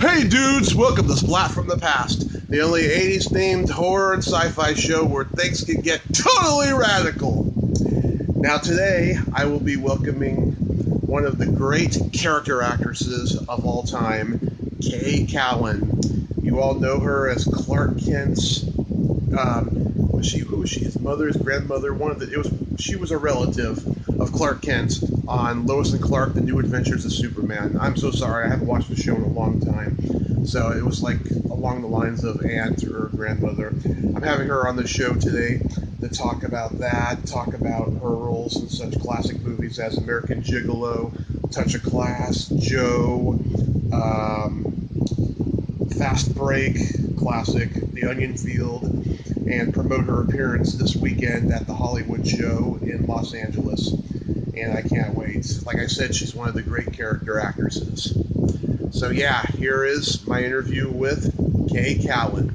Hey dudes, welcome to Splat from the Past, the only 80s themed horror and sci-fi show where things can get totally radical. Now today, I will be welcoming one of the great character actresses of all time, K Callan. You all know her as Clark Kent's, who was she? His mother, his grandmother, she was a relative of Clark Kent on Lois and Clark, The New Adventures of Superman. I'm so sorry, I haven't watched the show in a long time. So it was like along the lines of aunt or grandmother. I'm having her on the show today to talk about that, talk about her roles in such classic movies as American Gigolo, Touch of Class, Joe, Fast Break, classic, The Onion Field, and promote her appearance this weekend at the Hollywood show in Los Angeles. And I can't wait. Like I said, she's one of the great character actresses. So yeah, here is my interview with K Callan.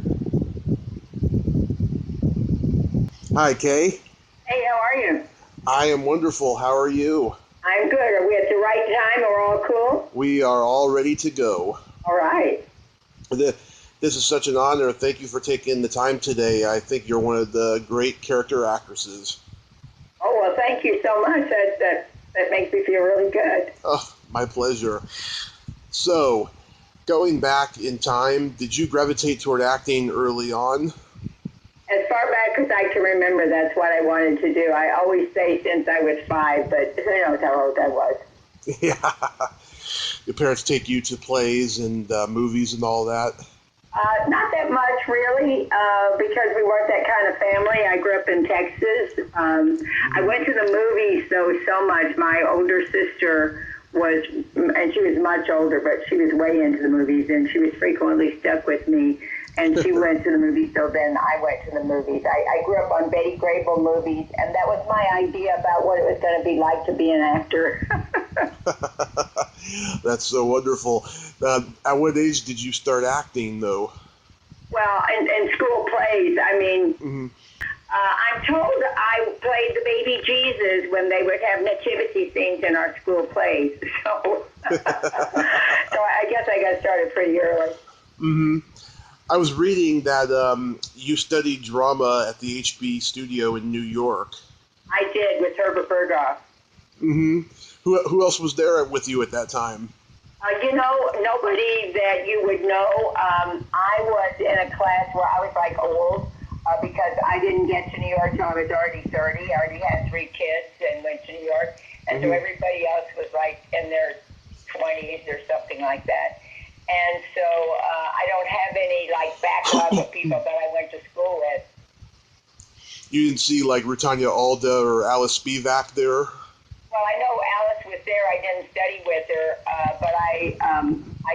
Hi, Kay. Hey, how are you? I am wonderful. How are you? I'm good. Are we at the right time? Are we all cool? We are all ready to go. All right. This is such an honor. Thank you for taking the time today. I think you're one of the great character actresses. Oh, well, thank you so much. That makes me feel really good. Oh, my pleasure. So, going back in time, did you gravitate toward acting early on? As far back as I can remember, that's what I wanted to do. I always say since I was 5, but who knows how old I was. Yeah. Your parents take you to plays and movies and all that? Not that much, really, because we weren't that kind of family. I grew up in Texas. I went to the movies, though, so much. My older sister was, and she was much older, but she was way into the movies, and she was frequently stuck with me, and she went to the movies, so then I went to the movies. I grew up on Betty Grable movies, and that was my idea about what it was going to be like to be an actor. That's so wonderful. At what age did you start acting, though? Well, in school plays, I mean, I'm told I played the baby Jesus when they would have nativity scenes in our school plays. So, so I guess I got started pretty early. Mm-hmm. I was reading that you studied drama at the HB studio in New York. I did, with Herbert Berghoff. Mm-hmm. Who else was there with you at that time? Nobody that you would know. I was in a class where I was like old because I didn't get to New York until I was already 30. I already had 3 kids and went to New York. And so everybody else was like in their 20s or something like that. And so I don't have any like backlog of people that I went to school with. You didn't see like Rutanya Alda or Alice Spivak there? Well, I know Alice was there. I didn't study with her, but I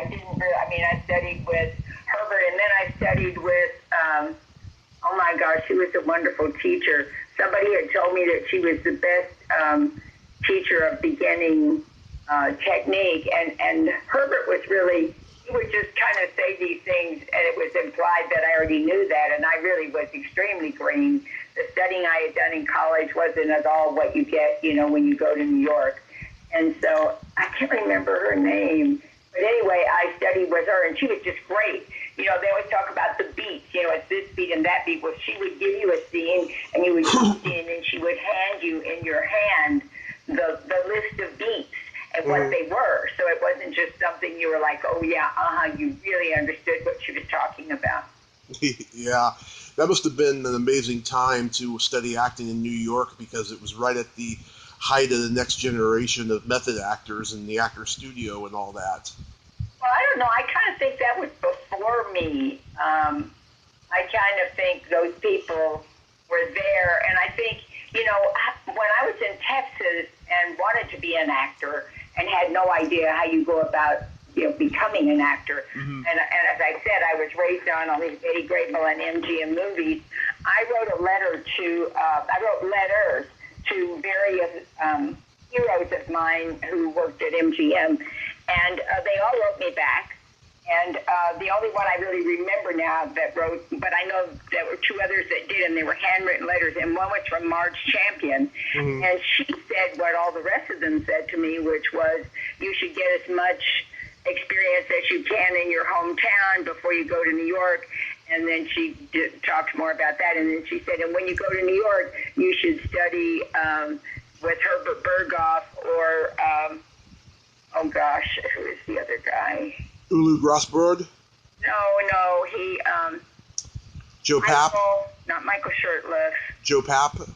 didn't really, I studied with Herbert, and then I studied with, oh my gosh, she was a wonderful teacher. Somebody had told me that she was the best teacher of beginning technique, and Herbert was really, he would just kind of say these things, and it was implied that I already knew that, and I really was extremely green. The studying I had done in college wasn't at all what you get, when you go to New York. And so I can't remember her name. But anyway, I studied with her, and she was just great. They always talk about the beats, it's this beat and that beat. Well, she would give you a scene, and you would do a scene, and she would hand you in your hand the list of beats and what they were. So it wasn't just something you were like, oh, yeah, you really understood what she was talking about. Yeah. That must have been an amazing time to study acting in New York because it was right at the height of the next generation of method actors in the actor studio and all that. Well, I don't know. I kind of think that was before me. I kind of think those people were there. And I think, when I was in Texas and wanted to be an actor and had no idea how you go about becoming an actor. And as I said, I was raised on all these Betty Grable and MGM movies. I wrote letters to various heroes of mine who worked at MGM, and they all wrote me back. And the only one I really remember now that wrote, but I know there were 2 others that did, and they were handwritten letters, and one was from Marge Champion. And she said what all the rest of them said to me, which was, you should get as much experience as you can in your hometown before you go to New York. And then she talked more about that. And then she said, and when you go to New York, you should study with Herbert Berghoff or, oh gosh, who is the other guy? Ulu Grossberg? No, he, Joe Papp? Not Michael Shurtleff. Joe Papp?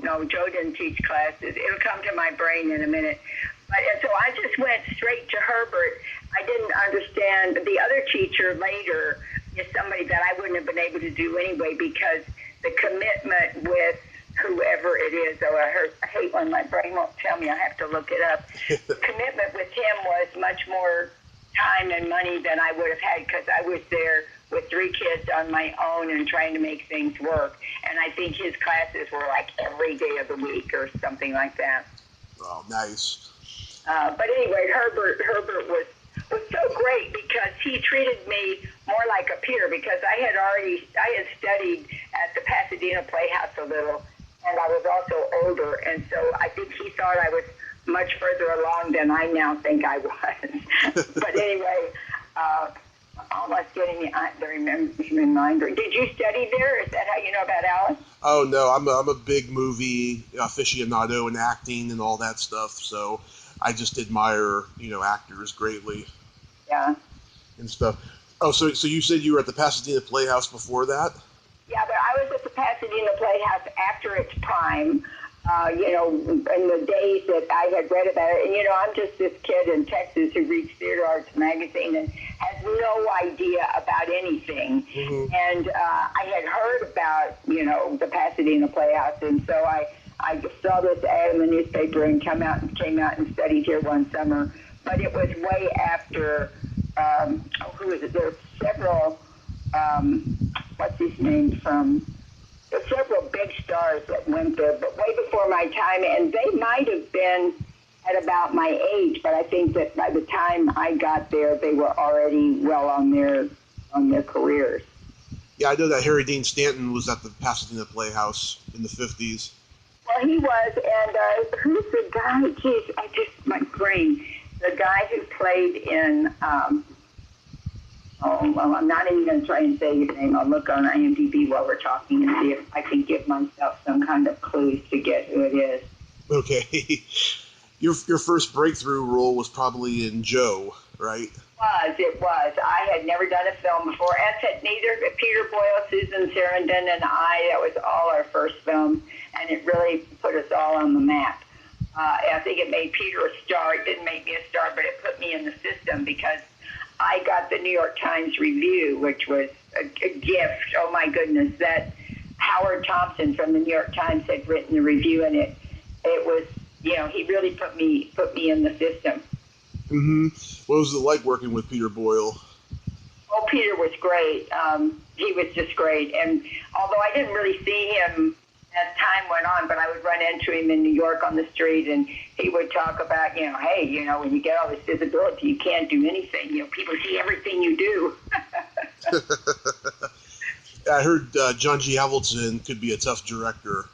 No, Joe didn't teach classes. It'll come to my brain in a minute. But so I just went straight to Herbert. I didn't understand. The other teacher later is somebody that I wouldn't have been able to do anyway because the commitment with whoever it is, I hate when my brain won't tell me. I have to look it up. The commitment with him was much more time and money than I would have had because I was there with 3 kids on my own and trying to make things work. And I think his classes were like every day of the week or something like that. Oh, nice. But anyway, Herbert was so great because he treated me more like a peer because I had studied at the Pasadena Playhouse a little, and I was also older, and so I think he thought I was much further along than I now think I was. But anyway, almost getting the reminder. Did you study there? Is that how you know about Alice? Oh, no, I'm a big movie aficionado and acting and all that stuff, so I just admire, actors greatly. Yeah. And stuff. Oh, so you said you were at the Pasadena Playhouse before that? Yeah, but I was at the Pasadena Playhouse after its prime, in the days that I had read about it. And, I'm just this kid in Texas who reads Theater Arts Magazine and has no idea about anything. Mm-hmm. And I had heard about, the Pasadena Playhouse, and so I just saw this ad in the newspaper and came out and studied here one summer. But it was way after, who is it? There were several, what's his name there were several big stars that went there, but way before my time, and they might have been at about my age, but I think that by the time I got there, they were already well on their careers. Yeah, I know that Harry Dean Stanton was at the Pasadena Playhouse in the 50s. Well, he was, and who's the guy? Jeez, my brain. The guy who played in, I'm not even going to try and say his name. I'll look on IMDb while we're talking and see if I can give myself some kind of clues to get who it is. Okay. Your first breakthrough role was probably in Joe, right? It was. I had never done a film before. As had neither Peter Boyle, Susan Sarandon, and I. That was all our first film, and it really put us all on the map. I think it made Peter a star. It didn't make me a star, but it put me in the system because I got the New York Times review, which was a gift. Oh, my goodness, that Howard Thompson from the New York Times had written the review, and it was, he really put me in the system. Mm-hmm. What was it like working with Peter Boyle? Oh, Peter was great. He was just great. And although I didn't really see him as time went on, but I would run into him in New York on the street, and he would talk about, hey, when you get all this visibility, you can't do anything. People see everything you do. I heard John G. Avildsen could be a tough director.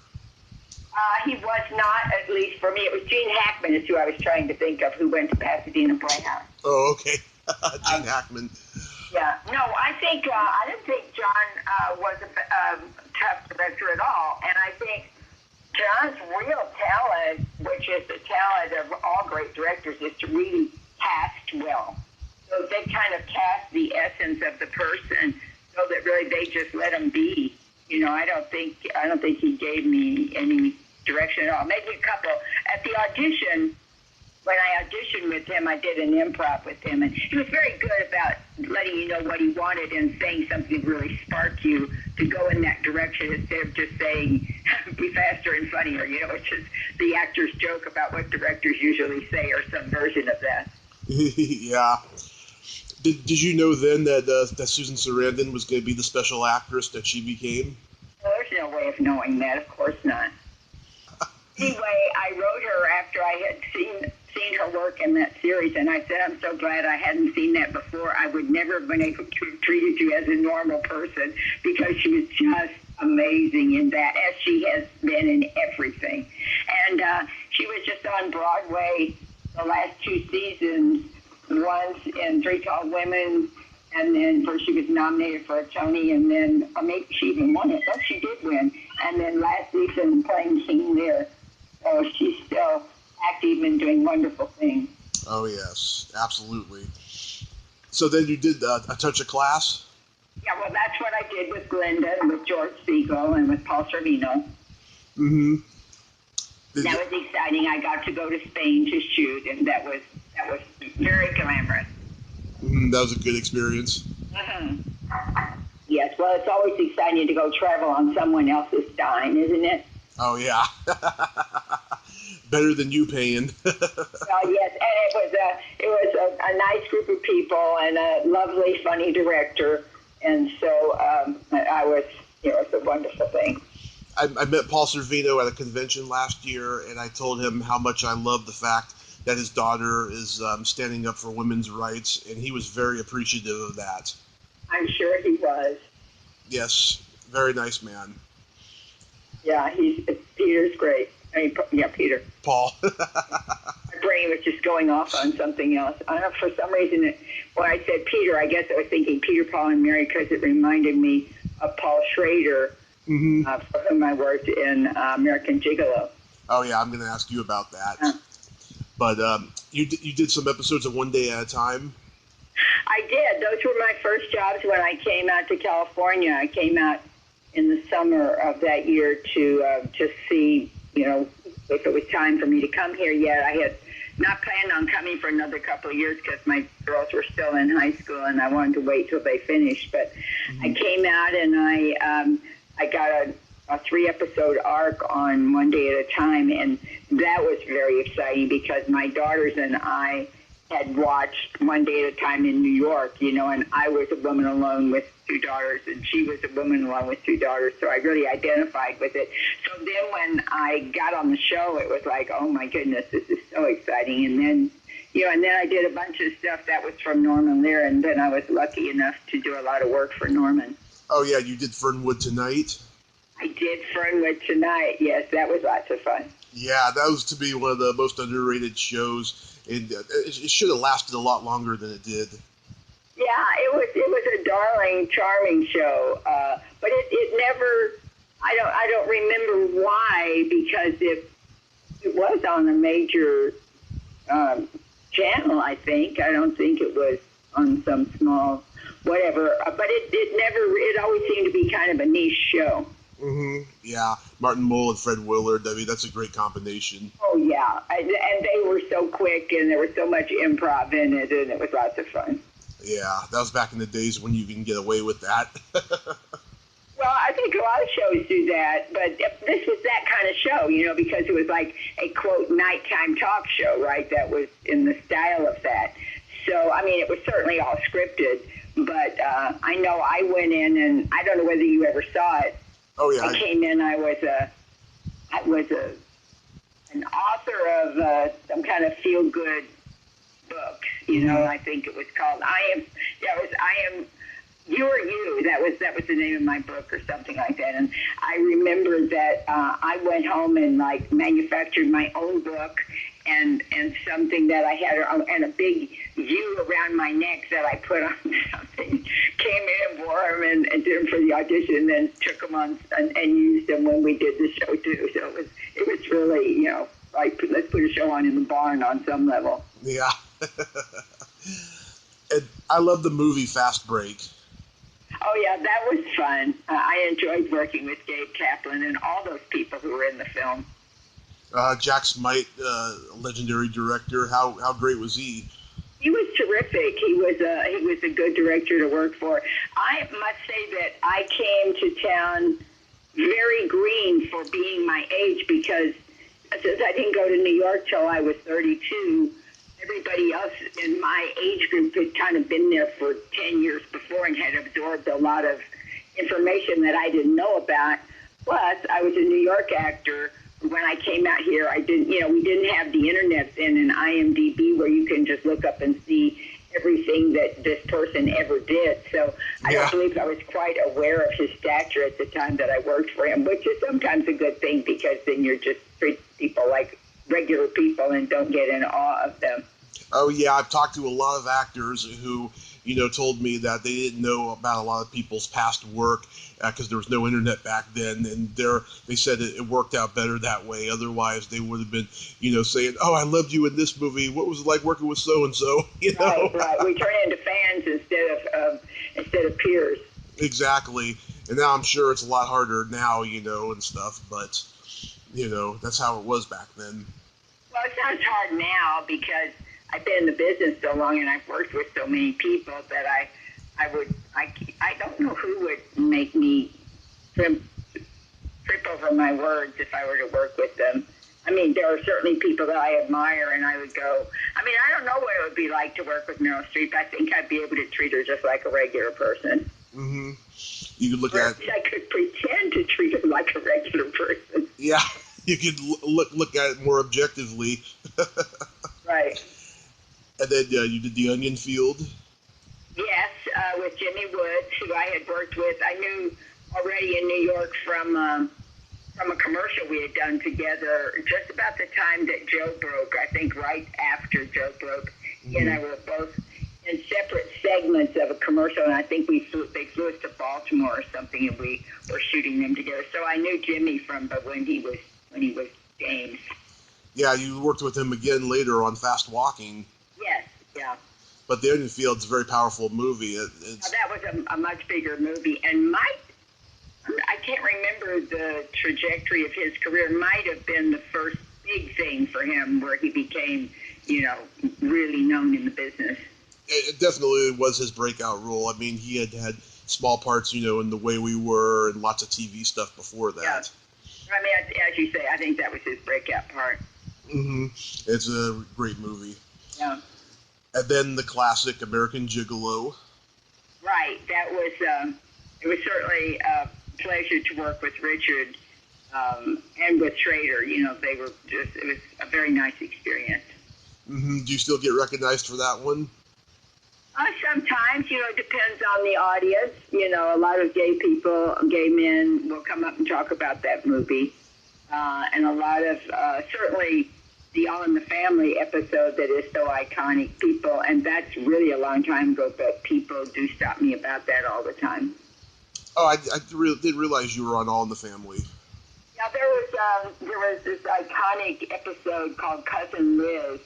He was not, at least for me. It was Gene Hackman is who I was trying to think of, who went to Pasadena Playhouse. Oh, okay. Gene Hackman. Yeah. No, I didn't think John was a tough director at all. And I think John's real talent, which is the talent of all great directors, is to really cast well. So they kind of cast the essence of the person so that really they just let him be. I don't think he gave me any direction at all. Maybe a couple. At the audition, when I auditioned with him, I did an improv with him, and he was very good about letting you know what he wanted and saying something to really spark you to go in that direction instead of just saying, be faster and funnier, which is the actor's joke about what directors usually say, or some version of that. Yeah. Did you know then that Susan Sarandon was going to be the special actress that she became? Well, there's no way of knowing that. Of course not. Anyway, I wrote her after I had seen her work in that series, and I said, I'm so glad I hadn't seen that before. I would never have been able to have treated you as a normal person, because she was just amazing in that, as she has been in everything. And she was just on Broadway the last 2 seasons once in Three Tall Women, and then first she was nominated for a Tony, and then maybe she even won it. Oh, she did win. And then last season playing King Lear. So she's still active and doing wonderful things. Oh, yes, absolutely. So then you did a touch of class? Yeah, well, that's what I did with Glenda and with George Siegel and with Paul Sorvino. Mm-hmm. That was exciting. I got to go to Spain to shoot, and that was very glamorous. That was a good experience. Mm-hmm. Yes, well, it's always exciting to go travel on someone else's dime, isn't it? Oh, yeah. Better than you paying. Well, yes, and it was a nice group of people and a lovely, funny director, and so I was, it's a wonderful thing. I met Paul Sorvino at a convention last year, and I told him how much I love the fact that his daughter is standing up for women's rights, and he was very appreciative of that. I'm sure he was. Yes, very nice man. Yeah, Peter's great. Peter. Paul. My brain was just going off on something else. I don't know, for some reason, when I said Peter, I guess I was thinking Peter, Paul, and Mary because it reminded me of Paul Schrader, for whom I worked in American Gigolo. Oh, yeah, I'm going to ask you about that. But you did some episodes of One Day at a Time? I did. Those were my first jobs when I came out to California. I came out in the summer of that year to see, if it was time for me to come here yet. I had not planned on coming for another couple of years because my girls were still in high school and I wanted to wait till they finished. But I came out and I got a 3-episode arc on One Day at a Time, and that was very exciting because my daughters and I had watched One Day at a Time in New York, and I was a woman alone with 2 daughters, and she was a woman alone with 2 daughters, so I really identified with it. So then when I got on the show, it was like, oh my goodness, this is so exciting. And then, and then I did a bunch of stuff that was from Norman Lear, and then I was lucky enough to do a lot of work for Norman. Oh, yeah, you did Fernwood Tonight? I did Fernwood Tonight, yes, that was lots of fun. Yeah, that was to be one of the most underrated shows, and it should have lasted a lot longer than it did. Yeah, it was a darling, charming show, but it never. I don't remember why, because it was on a major channel. I think I don't think it was on some small whatever. But it never. It always seemed to be kind of a niche show. Yeah, Martin Mull and Fred Willard. I mean, that's a great combination. Oh yeah, and they were so quick, and there was so much improv in it, and it was lots of fun. Yeah, that was back in the days when you can get away with that. Well, I think a lot of shows do that, but this was that kind of show, because it was like a, quote, nighttime talk show, right, that was in the style of that. So, I mean, it was certainly all scripted, but I know I went in, and I don't know whether you ever saw it. Oh, yeah. I came in, I was an author of some kind of feel-good book, I think it was called I Am You Are You. That was the name of my book or something like that. And I remember that I went home and manufactured my own book and something that I had, and a big U around my neck that I put on something, came in and wore them and did them for the audition, and then took them on and used them when we did the show too. So it was really, let's put a show on in the barn on some level. Yeah. And I love the movie Fast Break. Oh, yeah, that was fun. I enjoyed working with K Callan and all those people who were in the film. Jack Smite, legendary director. How great was he? He was terrific. He was a good director to work for. I must say that I came to town very green for being my age, because since I didn't go to New York till I was 32, everybody else in my age group had kind of been there for 10 years before and had absorbed a lot of information that I didn't know about. Plus, I was a New York actor. When I came out here, we didn't have the internet then and IMDb where you can just look up and see everything that this person ever did. So I don't believe I was quite aware of his stature at the time that I worked for him, which is sometimes a good thing, because then you're just treat people like regular people and don't get in awe of them. Oh yeah, I've talked to a lot of actors who, told me that they didn't know about a lot of people's past work because there was no internet back then, and they said it worked out better that way. Otherwise, they would have been, saying, "Oh, I loved you in this movie. What was it like working with so and so?" Right. We turn into fans instead of peers. Exactly. And now I'm sure it's a lot harder now, and stuff, but that's how it was back then. Well, it sounds hard now because I've been in the business so long and I've worked with so many people that I don't know who would make me trip over my words if I were to work with them. I mean, there are certainly people that I admire, and I would go, I don't know what it would be like to work with Meryl Streep. I think I'd be able to treat her just like a regular person. Mm-hmm. You could look at... I could pretend to treat her like a regular person. Yeah, you could look at it more objectively. Right. And then you did The Onion Field? Yes, with Jimmy Woods, who I had worked with. I knew already in New York from a commercial we had done together just about the time that Joe broke. I think right after Joe broke. Mm-hmm. He and I were both in separate segments of a commercial, and I think they flew us to Baltimore or something, and we were shooting them together. So I knew Jimmy but when he was James. Yeah, you worked with him again later on Fast Walking. Yes, yeah. But The Onion Field's a very powerful movie. That was a much bigger movie, and I can't remember the trajectory of his career. Might have been the first big thing for him where he became, really known in the business. It definitely was his breakout role. I mean, he had small parts, in The Way We Were and lots of TV stuff before that. Yeah. I mean, as you say, I think that was his breakout part. Mm-hmm. It's a great movie. Yeah. And then the classic American Gigolo. Right. That was, it was certainly a pleasure to work with Richard and with Schrader. They were it was a very nice experience. Mm-hmm. Do you still get recognized for that one? Sometimes, it depends on the audience. A lot of gay men will come up and talk about that movie. And a lot of, certainly, the All in the Family episode that is so iconic, people, and that's really a long time ago, but people do stop me about that all the time. Oh, I didn't realize you were on All in the Family. Yeah, there was this iconic episode called Cousin Liz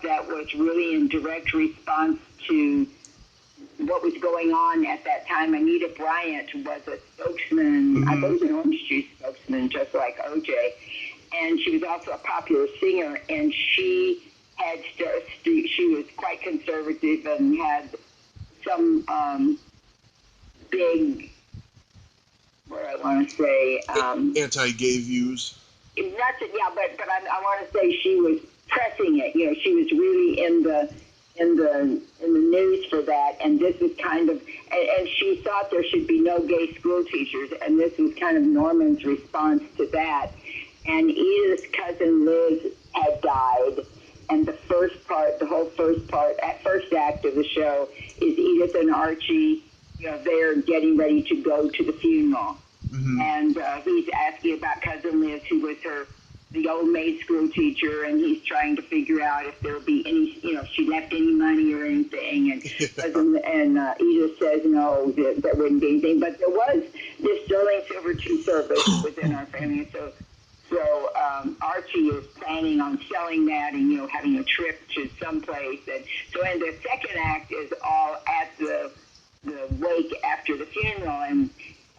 that was really in direct response to what was going on at that time. Anita Bryant was a spokesman, mm-hmm. I believe an orange juice spokesman, just like OJ. And she was also a popular singer, and she was quite conservative and had some big, what do I want to say? Anti-gay views. But I want to say she was pressing it. She was really in the news for that, and this was kind of, and she thought there should be no gay school teachers, and this was kind of Norman's response to that. And Edith's cousin Liz had died, and the first act of the show is Edith and Archie, they're getting ready to go to the funeral. Mm-hmm. And he's asking about cousin Liz, who was the old maid school teacher, and he's trying to figure out if there'll be any, if she left any money or anything. And Edith says no, there wouldn't be anything. But there was this sterling silver tooth service within our family. So Archie is planning on selling that and, having a trip to someplace. And so, and the second act is all at the wake after the funeral.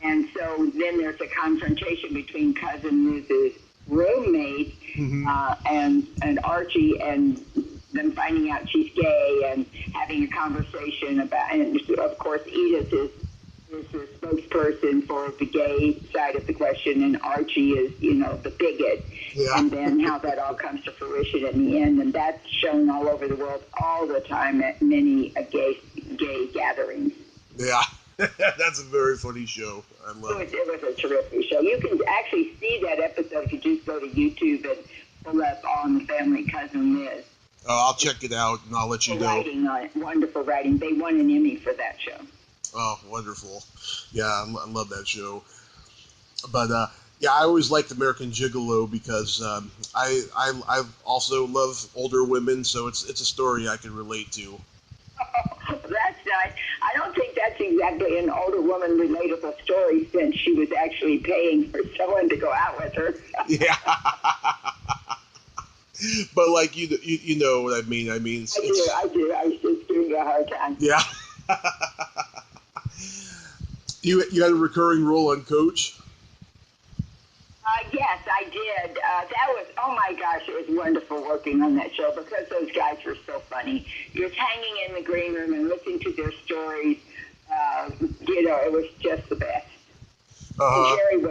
And so then there's a confrontation between cousin Liz's roommate, mm-hmm. And Archie, and them finding out she's gay and having a conversation about, and of course Edith is the spokesperson for the gay side of the question, and Archie is, the bigot. Yeah. And then how that all comes to fruition in the end, and that's shown all over the world all the time at many gay gatherings. Yeah. That's a very funny show. I love it. It was a terrific show. You can actually see that episode if you just go to YouTube and pull up All in the Family Cousin Liz. I'll check it out, and I'll let you know. Writing on it. Wonderful writing. They won an Emmy for that show. Oh, wonderful. Yeah, I love that show. But Yeah, I always liked American Gigolo because I also love older women, so it's a story I can relate to. That's nice. I don't think that's exactly an older woman relatable story since she was actually paying for someone to go out with her. Yeah. But like you know what I mean. I mean, I do. I was just giving you a hard time. Yeah. You had a recurring role on Coach? Yes, I did. That was, oh my gosh, it was wonderful working on that show because those guys were so funny. Just hanging in the green room and listening to their stories, it was just the best. Uh-huh. Jerry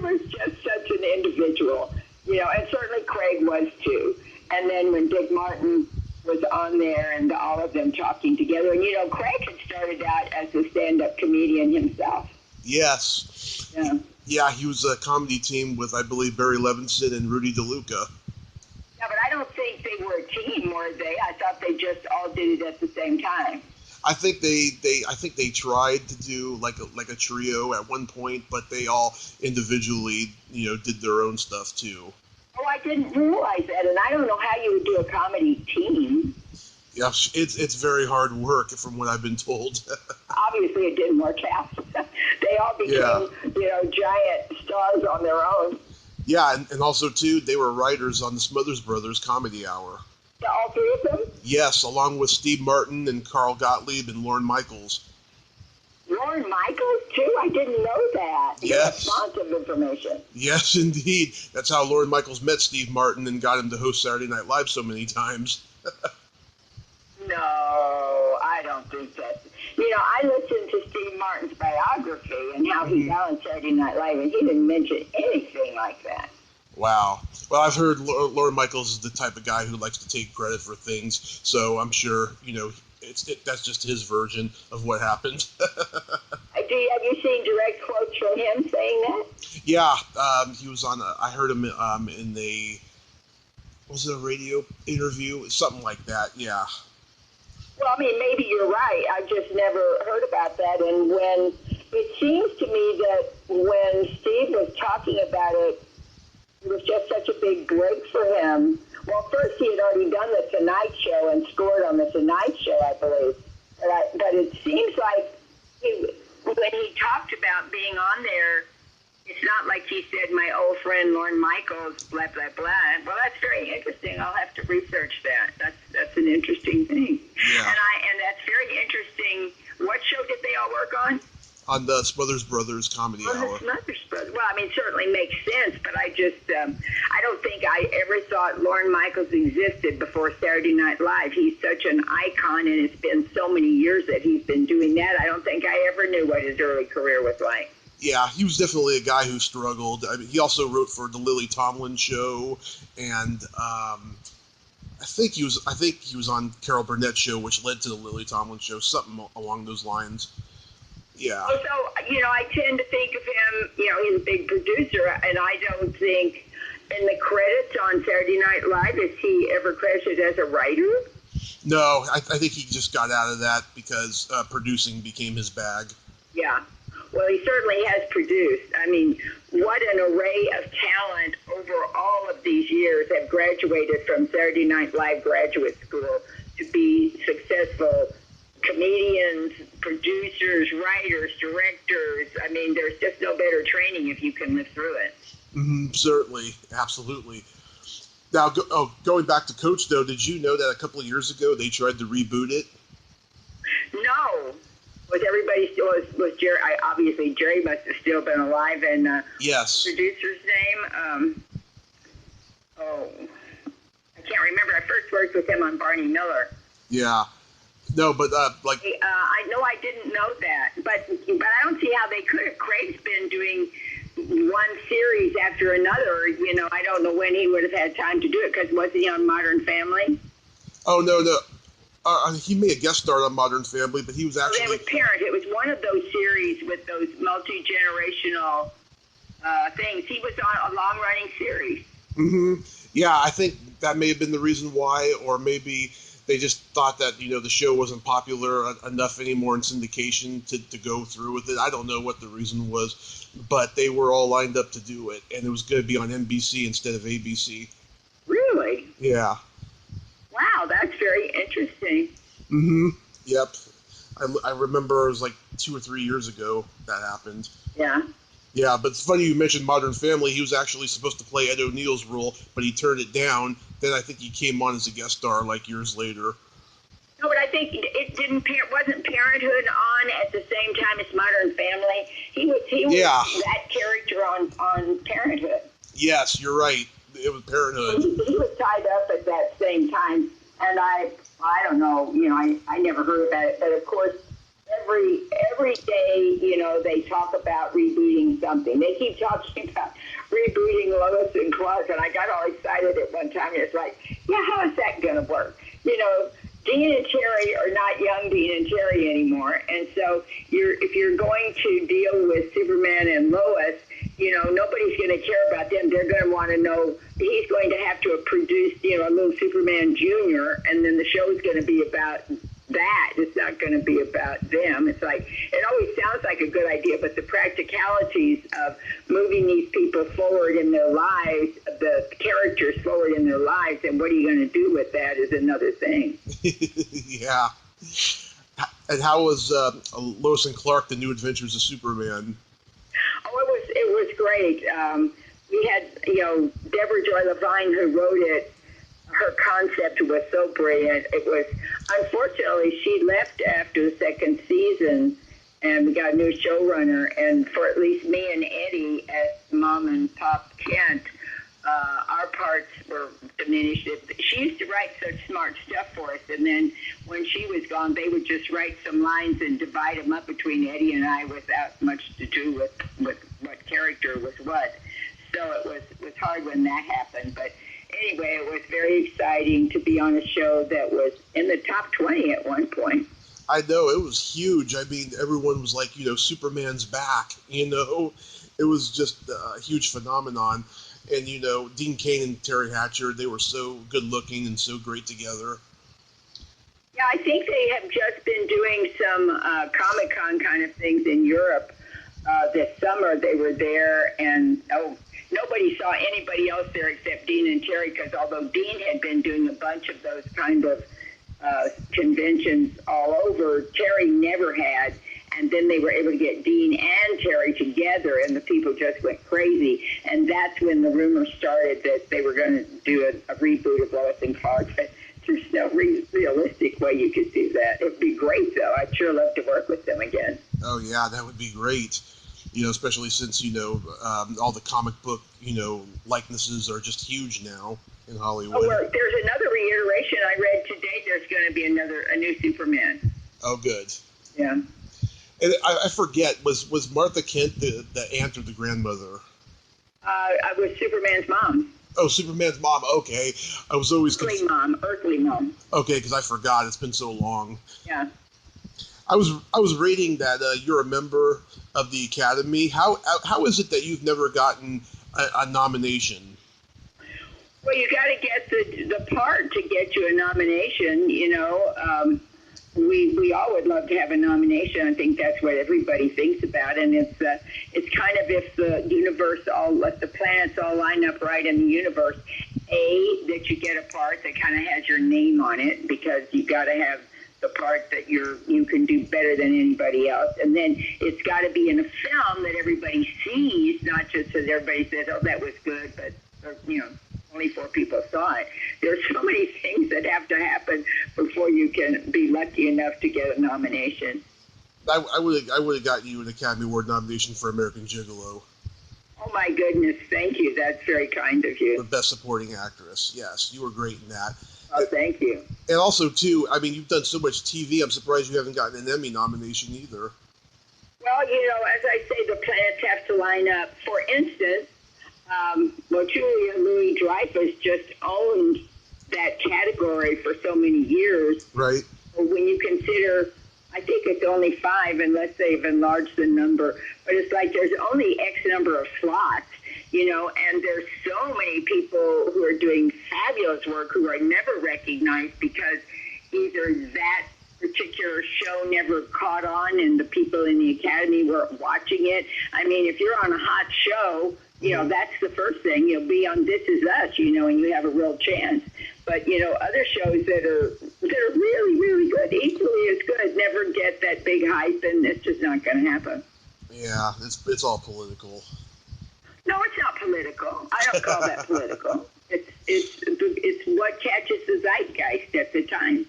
was just such an individual, and certainly Craig was too. And then when Dick Martin was on there and all of them talking together, and Craig had started out as a stand-up comedian himself. Yes. Yeah. Yeah, he was a comedy team with, I believe, Barry Levinson and Rudy DeLuca. Yeah, but I don't think they were a team, were they? I thought they just all did it at the same time. I think they tried to do like a trio at one point, but they all individually, did their own stuff too. Oh, I didn't realize that, and I don't know how you would do a comedy team. Yeah, it's very hard work, from what I've been told. Obviously, it didn't work out. They all became, giant stars on their own. Yeah, and also, too, they were writers on the Smothers Brothers Comedy Hour. Yeah, all three of them? Yes, along with Steve Martin and Carl Gottlieb and Lorne Michaels. Lorne Michaels, too? I didn't know that. Yes. Lots of information. Yes, indeed. That's how Lorne Michaels met Steve Martin and got him to host Saturday Night Live so many times. No, I don't think that. I listened to Steve Martin's biography and how he got on Saturday Night Live, and he didn't mention anything like that. Wow. Well, I've heard Lorne Michaels is the type of guy who likes to take credit for things, so I'm sure, that's just his version of what happened. Have you seen direct quotes from him saying that? Yeah, he was on I heard him in was it a radio interview? Something like that, yeah. Well, I mean, maybe you're right. I've just never heard about that. And when it seems to me that when Steve was talking about it, it was just such a big break for him. Well, first he had already done the Tonight Show and scored on the Tonight Show, I believe. But it seems like when he talked about being on there, it's not like he said, my old friend Lorne Michaels, blah, blah, blah. Well, that's very interesting. I'll have to research that. That's an interesting thing. Yeah. And that's very interesting. What show did they all work on? On the Smothers Brothers Comedy Hour. On the Smothers Brothers. Well, I mean, it certainly makes sense, but I just, I don't think I ever thought Lorne Michaels existed before Saturday Night Live. He's such an icon, and it's been so many years that he's been doing that. I don't think I ever knew what his early career was like. Yeah, he was definitely a guy who struggled. I mean, he also wrote for the Lily Tomlin Show, and I think he was on Carol Burnett's show, which led to the Lily Tomlin Show, something along those lines. Yeah. So, I tend to think of him, he's a big producer, and I don't think in the credits on Saturday Night Live is he ever credited as a writer? No, I think he just got out of that because producing became his bag. Yeah. Well, he certainly has produced. I mean, what an array of talent over all of these years have graduated from Saturday Night Live graduate school to be successful comedians, producers, writers, directors. I mean, there's just no better training if you can live through it. Certainly. Absolutely. Now, going back to Coach, though, did you know that a couple of years ago they tried to reboot it? No. Was everybody still, was Jerry, obviously Jerry must have still been alive, and yes. The producer's name, I can't remember. I first worked with him on Barney Miller. Yeah. No, but I know I didn't know that, but I don't see how they could have. Craig's been doing one series after another. I don't know when he would have had time to do it, because wasn't he on Modern Family? Oh, no. He may have guest starred on Modern Family, but he was actually... It was Parent. It was one of those series with those multi-generational things. He was on a long-running series. Yeah, I think that may have been the reason why, or maybe they just thought that, the show wasn't popular enough anymore in syndication to go through with it. I don't know what the reason was, but they were all lined up to do it, and it was going to be on NBC instead of ABC. Really? Yeah. Wow, that's very interesting. Mm-hmm. Yep. I remember it was like 2 or 3 years ago that happened. Yeah. Yeah, but it's funny you mentioned Modern Family. He was actually supposed to play Ed O'Neill's role, but he turned it down. Then I think he came on as a guest star like years later. No, but I think wasn't Parenthood on at the same time as Modern Family. He was that character on Parenthood. Yes, you're right. It was Parenthood. He was tied up at that same time, and I don't know. I never heard about it, but of course. Every day, they talk about rebooting something. They keep talking about rebooting Lois and Clark, and I got all excited at one time. It's like, yeah, how is that going to work? Dean and Terry are not young Dean and Terry anymore, and so if you're going to deal with Superman and Lois, nobody's going to care about them. They're going to want to know. He's going to have to have produced, a little Superman Jr., and then the show's going to be about that. It's not going to be about them. It's like, it always sounds like a good idea, but the practicalities of moving these people forward in their lives, the characters forward in their lives, and what are you going to do with that is another thing. Yeah. And how was Lois and Clark, The New Adventures of Superman? Oh, it was great. We had, Deborah Joy Levine, who wrote it. Her concept was so brilliant. It was, unfortunately, she left after the second season, and we got a new showrunner. And for at least me and Eddie as Mom and Pop Kent, our parts were diminished. She used to write such smart stuff for us, and then when she was gone, they would just write some lines and divide them up between Eddie and I without much to do with what character was what. So it was hard when that happened, but anyway, it was very exciting to be on a show that was in the top 20 at one point. I know, it was huge. I mean, everyone was like, Superman's back, It was just a huge phenomenon. And, Dean Cain and Terry Hatcher, they were so good looking and so great together. Yeah, I think they have just been doing some Comic-Con kind of things in Europe this summer. They were there, and nobody saw anybody else there except Dean and Terry, because although Dean had been doing a bunch of those kind of conventions all over, Terry never had. And then they were able to get Dean and Terry together, and the people just went crazy. And that's when the rumor started that they were going to do a reboot of Lois and Clark. But there's no realistic way you could do that. It would be great, though. I'd sure love to work with them again. Oh, yeah, that would be great. Especially since, all the comic book, likenesses are just huge now in Hollywood. Oh, well, there's another reiteration I read today. There's going to be a new Superman. Oh, good. Yeah. And I forget, was Martha Kent the aunt or the grandmother? I was Superman's mom. Oh, Superman's mom. Okay, I was always earthly mom. Okay, because I forgot. It's been so long. Yeah. I was reading that you're a member of the Academy. How is it that you've never gotten a nomination? Well, you got to get the part to get you a nomination. We all would love to have a nomination. I think that's what everybody thinks about, and it's kind of if the universe the planets all line up right in the universe. That you get a part that kind of has your name on it, because you got to have the part that you can do better than anybody else, and then it's got to be in a film that everybody sees, not just that everybody says, "Oh, that was good," but only 4 people saw it. There's so many things that have to happen before you can be lucky enough to get a nomination. I would have gotten you an Academy Award nomination for American Gigolo. Oh my goodness, thank you. That's very kind of you. For Best Supporting Actress, yes, you were great in that. Oh, thank you. And also, too, I mean, you've done so much TV. I'm surprised you haven't gotten an Emmy nomination either. Well, as I say, the planets have to line up. For instance, Julia Louis-Dreyfus just owned that category for so many years. Right. When you consider, I think it's only 5 unless they've enlarged the number, but it's like there's only X number of slots, and there's so many people who are doing fabulous work who are never recognized because either that particular show never caught on and the people in the Academy weren't watching it. I mean, if you're on a hot show, you know, that's the first thing. You'll be on This Is Us, you know, and you have a real chance. But, you know, other shows that are really, really good, equally as good, never get that big hype, and it's just not going to happen. Yeah, it's all political. No, it's not political. I don't call that political. It's what catches the zeitgeist at the time.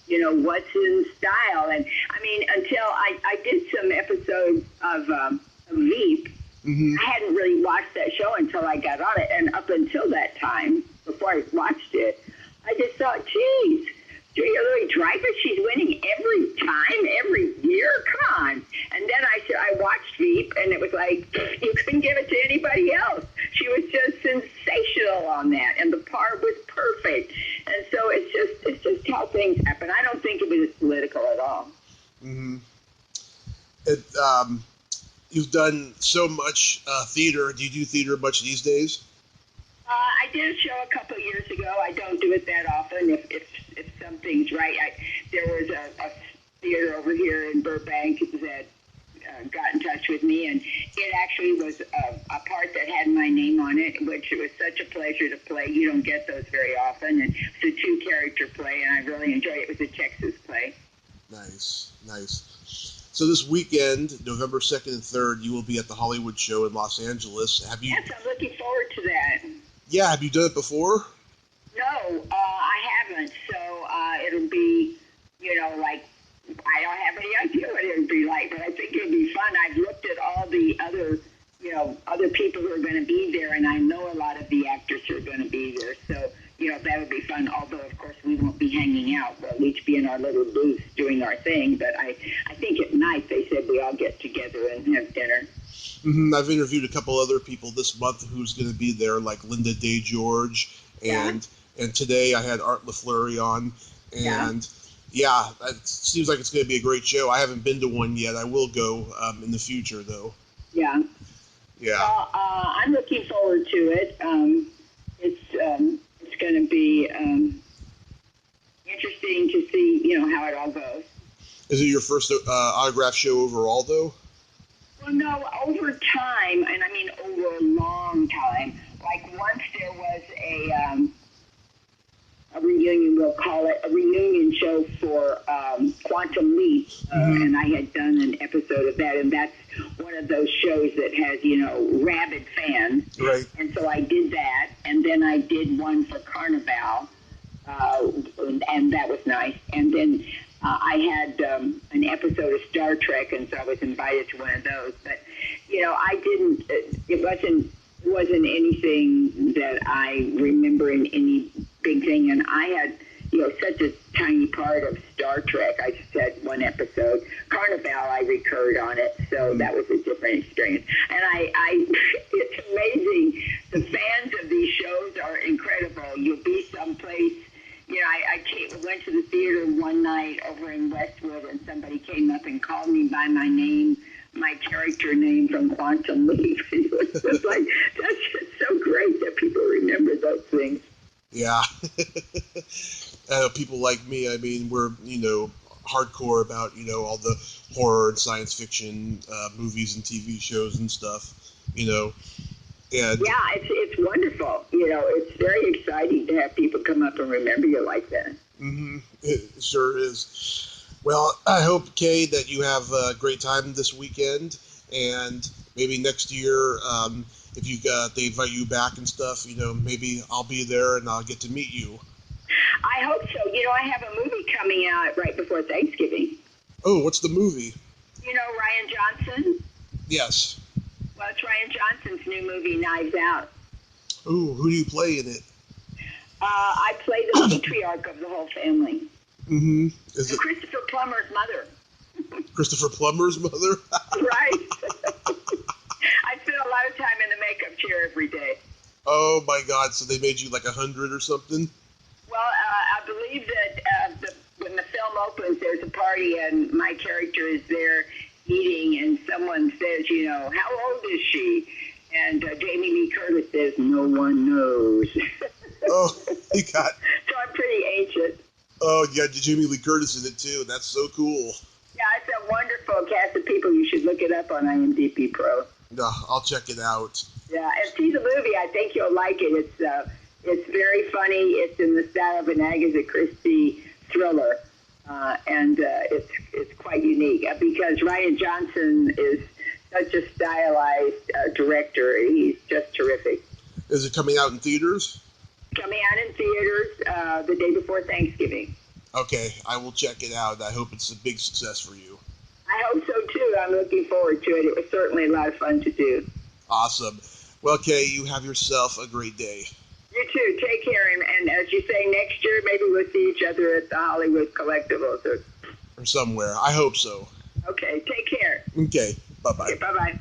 You know, what's in style. And, I mean, until I did some episodes of Veep, I hadn't really watched that show until I got on it. And up until that time, before I watched it, I just thought, geez, Julia Louis-Dreyfus, she's winning every time, every year. Come on. And then I watched Veep, and it was like, you couldn't give it to anybody else. She was just sensational on that, and the part was perfect. And so it's just how things happen. I don't think it was political at all. Mm-hmm. You've done so much theater. Do you do theater much these days? I did a show a couple of years ago. I don't do it that often. If something's right, there was a theater over here in Burbank that got in touch with me, and it actually was a part that had my name on it, which it was such a pleasure to play. You don't get those very often, and it's a 2-character play, and I really enjoyed it. It was a Texas play. Nice. So this weekend, November 2nd and 3rd, you will be at the Hollywood Show in Los Angeles. Have you? Yes, I'm looking forward to that. Yeah, have you done it before? No, I haven't. So it'll be, you know, like, I don't have any idea what it'll be like, but I think it'll be fun. I've looked at all the other people who are going to be there, and I know a lot of the actors who are going to be there. So, you know, that'll be fun. Although, of course, we won't be hanging out. We'll each be in our little booths doing our thing. But I think at night they said we all get together and have dinner. Mm-hmm. I've interviewed a couple other people this month who's going to be there, like Linda Day George, and today I had Art LaFleury on, and it seems like it's going to be a great show. I haven't been to one yet. I will go in the future, though. Yeah. Well, I'm looking forward to it. It's going to be interesting to see, you know, how it all goes. Is it your first autograph show overall, though? Well, no, over time, and I mean over a long time, like once there was a reunion, we'll call it, a reunion show for Quantum Leap, and I had done an episode of that, and that's one of those shows that has, you know, rabid fans. Right. And so I did that, and then I did one for Carnival, and that was nice. And then I had an episode of Star Trek, and so I was invited to one of those. But, you know, I didn't, it wasn't anything that I remember in any big thing. And I had, you know, such a tiny part of Star Trek. I just had one episode. Carnival, I recurred on it, so that was a different experience. And I it's amazing. The fans of these shows are incredible. You'll be someplace. You know, I went to the theater one night over in Westwood, and somebody came up and called me by my name, my character name from Quantum Leap. It was just like, that's just so great that people remember those things. Yeah. People like me, I mean, we're, you know, hardcore about, you know, all the horror and science fiction movies and TV shows and stuff, you know. And yeah, it's wonderful. You know, it's very exciting to have people come up and remember you like that. Mm-hmm. It sure is. Well, I hope, Kay, that you have a great time this weekend, and maybe next year, if they invite you back and stuff, you know, maybe I'll be there and I'll get to meet you. I hope so. You know, I have a movie coming out right before Thanksgiving. Oh, what's the movie? You know Rian Johnson? Yes. Well, it's Rian Johnson's new movie, Knives Out. Ooh, who do you play in it? I play the matriarch of the whole family. Mm-hmm. Is it Christopher Plummer's mother? Christopher Plummer's mother? Right. I spend a lot of time in the makeup chair every day. Oh, my God. So they made you like 100 or something? Well, I believe that when the film opens, there's a party, and my character is there eating, and someone says, you know, how old is she? And Jamie Lee Curtis says, no one knows. Oh, you got. So I'm pretty ancient. Oh, you got Jamie Lee Curtis in it too. That's so cool. Yeah, it's a wonderful cast of people. You should look it up on IMDb Pro. I'll check it out. Yeah, and see the movie. I think you'll like it. It's very funny. It's in the style of an Agatha Christie thriller, and it's quite unique because Ryan Johnson is such a stylized director. He's just terrific. Is it coming out in theaters? Coming out in theaters the day before Thanksgiving. Okay, I will check it out. I hope it's a big success for you. I hope so too. I'm looking forward to it. It was certainly a lot of fun to do. Awesome. Well, Kay, you have yourself a great day. You too. Take care. And as you say, next year maybe we'll see each other at the Hollywood Collectibles. Or somewhere. I hope so. Okay. Take care. Okay. Bye-bye. Okay, bye-bye.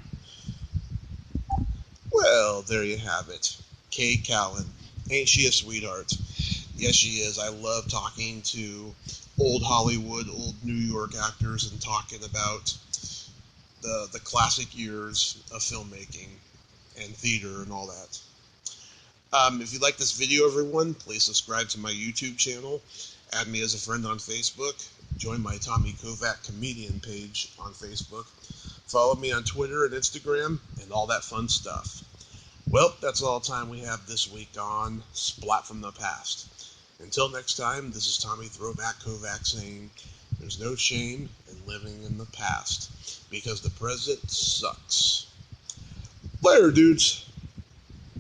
Well, there you have it. K Callan. Ain't she a sweetheart? Yes, she is. I love talking to old Hollywood, old New York actors and talking about the classic years of filmmaking and theater and all that. If you like this video, everyone, please subscribe to my YouTube channel, add me as a friend on Facebook, join my Tommy Kovac comedian page on Facebook, follow me on Twitter and Instagram, and all that fun stuff. Well, that's all the time we have this week on Splat from the Past. Until next time, this is Tommy Throwback Kovac saying, there's no shame in living in the past, because the present sucks. Later, dudes.